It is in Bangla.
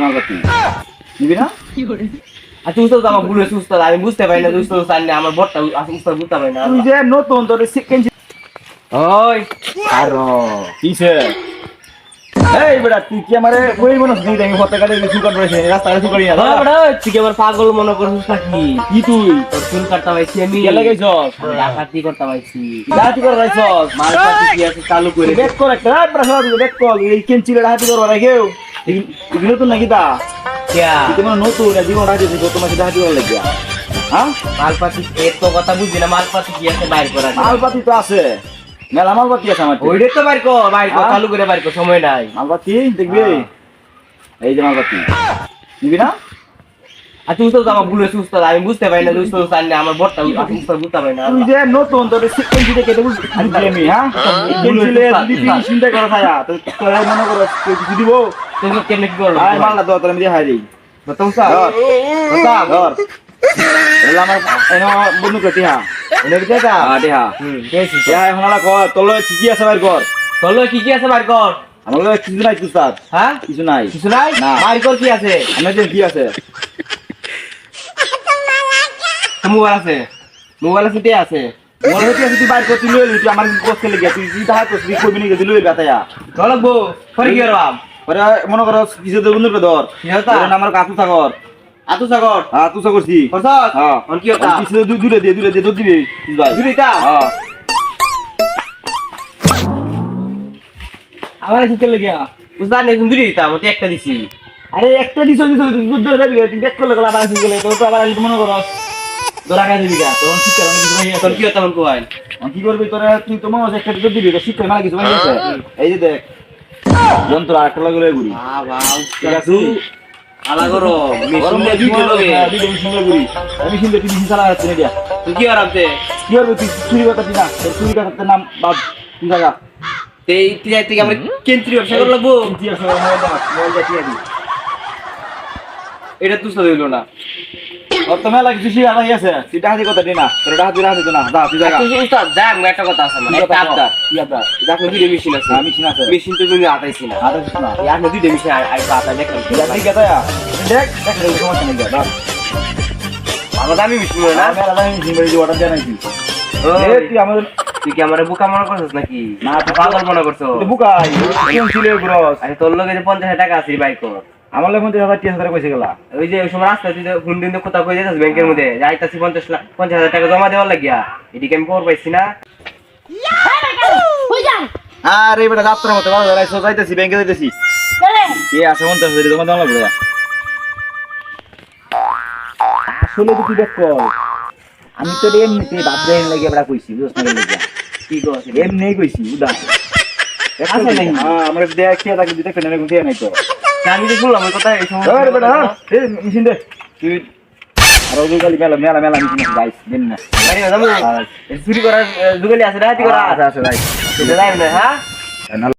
মালপাতি নিবি না? আর তুই তো আমার ভুল হয়েছে উস্তাদ, আমি বুঝতে পারি না যে উস্তাদ জানি না, আমার বটটা উস্তাদ বুঝতে পারি না। তুই যে নতুন তোর সেকেন্ড ওই আর কিসে এই বেটা তুই কি আমারে কই মনস নেই আমি হতে কাটে চুল কাট রয়েছে রাস্তায় চুল কাটি না হ্যাঁ বেটা, তুই কি আমার পাগল মনে করছিস নাকি? কি তুই তোর চুল কাটতে পাইছি আমি, কে লাগাইছস ডাকাতি করতে পাইছি, ডাহাতি করে রাইছস মালপাতি কি আছে চালু করে বেক কর একটা বেটা সব বেক কর এই কেঞ্চিলে ডাহাতি করবা না কেউ এগুলো তো নাকি দা কিয়া তোমার নতুন জীবন ডাহাতি দিছো তোমাকে ডাহাতি করা লাগিয়া হ্যাঁ মালপাতি এর তো কথা বুঝি না, মালপাতি কি আছে বাইর করা যায়। মালপাতি তো আছে মেলা মালপাতি আছে আমার ওইটাই তো বাইর কর, বাইর কর, চালু করে বাইর কর, সময় নাই। মালপাতি দেখবি এই যে মালপাতি নিবি না? আর তুই তো আমার ভুল হয়েছে উস্তাদ, আমি বুঝতে পারি না যে উস্তাদ জানি না, আমার বটটা উস্তাদ বুঝতে পারি না। তুই যে নতুন তোর কেঞ্চিলে কেটে বুঝি আমি হ্যাঁ কেঞ্চিলে যদি চিন্তা করা থাকা তো তোর মনে করো কিছু দিব তুই কেমনে কি করলো? আয় মালটা দাও তোর আমি দেখাই দিই তো উস্তাদ ধর এলা আমার এনো বন্ধু কতি হ্যাঁ এনে দিতে যা। দেহা কেছি দেহা এখন আলা কর তোর লগে কি কি আছে বাইর কর চলো, কি কি আছে বাইর কর? আমার লগে কিছু নাই তুস্তাদ হ্যাঁ কিছু নাই কিছু নাই, না। বাইর কর কি আছে? আমার যে কি আছে মোবাইল আছে, মোবাইল আছে, তে আছে। মনে হচ্ছে তুই বাইর কর তুই লই তুই আমার বসকে লেগে তুই তুই দেখা করছিস তুই কইবি নি তুই লই বাতায়া চলো গো ফরি কি করবাম? পরে মনে করো কিছু তো বন্ধু ধর কি হতা? আমার কাকু সাগর আতু সাগর হ্যাঁ তুই করছি করছস? হ্যাঁ অন কি হতা? কিছু দূরে দিয়ে দুধ দিবি ভাই দুইটা হ্যাঁ আমার শিখতে লাগিয়া উস্তাদ নে সুন্দরী দিতা, মতে একটা দিছি। আরে একটা দিছ দুধ ধরে যাবি তুই বেক করলে গলা বাড়ি গেলে তো আবার আমি মনে করো দোরা খাই দিবি গা তখন শিক্ষা অনেক কিছু হয়ে তোর কি হতা মন কোয়াইল? কি করবি তোরা তুই তো মনে হচ্ছে একটা দুধ দিবি তো শিক্ষা মেলা কিছু হয়ে গেছে এই যে দেখ যন্ত্র আরেকটা লাগলে ঘুরি বাবা ঠিক উস্তাদ আছে তু আলা করো মেশিন দিয়ে ভিডিও লগে। আমি শুনতে তুই চালা যাচ্ছে না তুই কি আরামতে কি করবি তুই চুরি কথা দিনা তোর চুরি কথার নাম বাদ তুই জায়গা এই তুই যাইতে কি আমরা কেন্দ্রী ব্যবসা করে লাগবো? এটা তুই সাথে হইলো না। ওর তো মেলা কিছু শিখা নাই আছে তুই ডাহাতি কথা দিনা তোর ডাহাতি না দা তুই জায়গা তুই উস্তাদ দেখ আমার একটা কথা আছে, মানে একটা আবদার। কি আবদার দেখো দুইটা মেশিন আছে, আমি চিনা আছে মেশিন তো তুমি আটাইছি না, আদা কিছু না এই আপনি দুইটা মেশিন আটাই দেখেন তুই গেতা দেখ দেখ রে সমস্যা নেই যা আমার দামি মেশিন মনে না। মেলা নাই জিমে যে অর্ডার দেয় নাকি ওই, তুই আমাদের তুই কি আমার বোকা মনে করছিস নাকি? না, তুই পাগল মনে করছো? তুই বুকাই কোন ছিল গ্রস আরে তোর লগে যে 50,000 টাকা আছে বাইক কর। আমার লাগে 50,000 কইছে গেলা ওই যে ওই সময় রাস্তায় তুই হুন্ডি হুন্ডি কোথাও কই যাইতাস ব্যাংকের মধ্যে যাইতাছি 50,000 টাকা জমা দেওয়ার লাগিয়া, এদিকে আমি খবর পাইছি না। আরে বেটা যাত্রার মতো ভালো রাইছো যাইতেছি ব্যাংকে যাইতেছি কে আছে মন তো তোমার দাম লাগবে আসলে তো তুই দেখ কর আমি তো এমনিতে বাদ লাগে বেটা কইছি বুঝছ না লাগে কি করছিস? এমনি কইছি উদা আছে নাকি? হ্যাঁ আমরা দেখিয়া তাকে দিতে কেন এরকম দিয়ে নাই তো আমি যে শুনলাম ওই কথা এই সময়। আরে বেটা এই মেশিন দে তুই আর ওই গালি মেলা মেশিন আছে গাইস দেন না আরে জানো চুরি করার যুগলি আছে রাতি করা আছে আছে রাইট এটা যাই না, হ্যাঁ